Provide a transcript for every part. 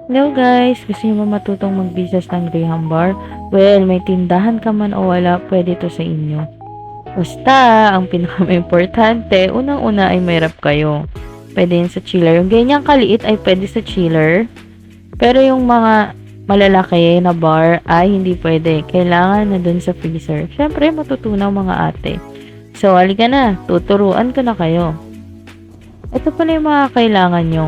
Hello guys! Gusto niyo ba matutong mag-business ng Graham Bar? Well, may tindahan ka man o wala, pwede to sa inyo. Basta, ang pinaka-importante, unang-una ay may rep kayo. Pwede yun sa chiller. Yung ganyang kaliit ay pwede sa chiller. Pero yung mga malalaki na bar ay hindi pwede. Kailangan na dun sa freezer. Syempre, matutunaw mga ate. So, halika na. Tuturuan ko na kayo. Ito pala yung mga kailangan nyo.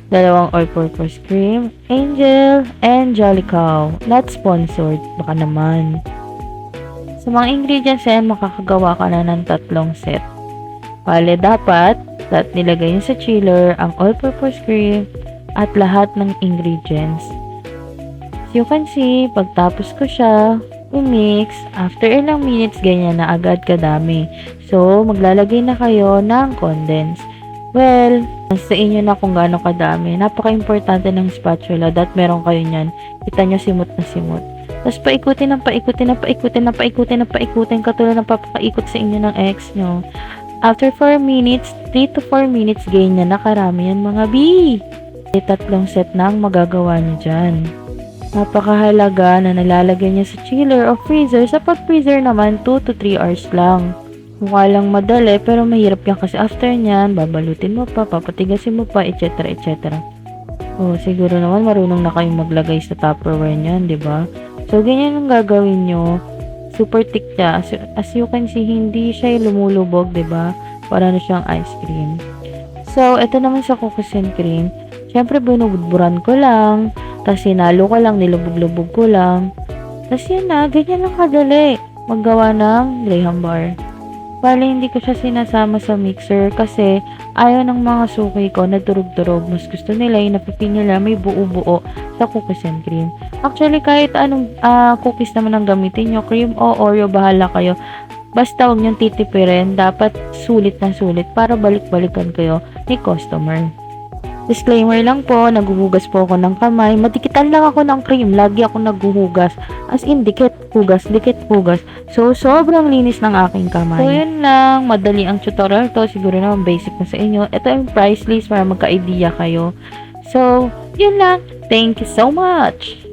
Dalawang all-purpose cream, Angel, and Jolly Cow. Not sponsored, baka naman. Sa mga ingredients yan, makakagawa ka na ng 3 set. Bale, dapat nilagay nyo sa chiller ang all-purpose cream at lahat ng ingredients. As you can see, pagtapos ko siya, i-mix, after ilang minutes, ganyan na agad kadami. So, maglalagay na kayo ng condense. Well, sa inyo na kung gaano kadami. Napaka-importante ng spatula that meron kayo niyan. Kita nyo simot na simot. Tapos paikutin katulad ng papaikot sa inyo ng ex nyo. After 4 minutes, 3 to 4 minutes, ganyan na karami yan mga B. 3 set na ang magagawa nyo dyan. Napakahalaga na nalalagay nyo sa chiller o freezer. Sa pag-freezer naman, 2 to 3 hours lang. Mukha lang madali, pero mahirap yan kasi after nyan, babalutin mo pa, papatigasin mo pa, etc. etc. Oh, siguro naman marunong na kayong maglagay sa Tupperware nyan, di ba? So, ganyan ang gagawin nyo. Super thick siya. As you can see, hindi siya lumulubog, di ba? Para na siyang ice cream. So, ito naman sa cookies and cream. Siyempre, binubudburan ko lang. Tapos, sinalo ko lang, nilubog-lubog ko lang. Tapos, yan na. Ganyan lang kadali. Maggawa ng Graham Bar. Bale, hindi ko siya sinasama sa mixer kasi ayaw ng mga suki ko na durog-durog. Mas gusto nila yung napipil nila may buo-buo sa cookies and cream. Actually, kahit anong cookies naman ang gamitin nyo, cream o Oreo, bahala kayo. Basta huwag niyong titipirin, dapat sulit na sulit para balik-balikan kayo ni customer. Disclaimer lang po, naghuhugas po ako ng kamay. Madikitan lang ako ng cream. Lagi ako naghuhugas. As in, dikit, hugas. So, sobrang linis ng aking kamay. So, yun lang. Madali ang tutorial to. Siguro naman basic na sa inyo. Ito yung price list para magka-idea kayo. So, yun lang. Thank you so much!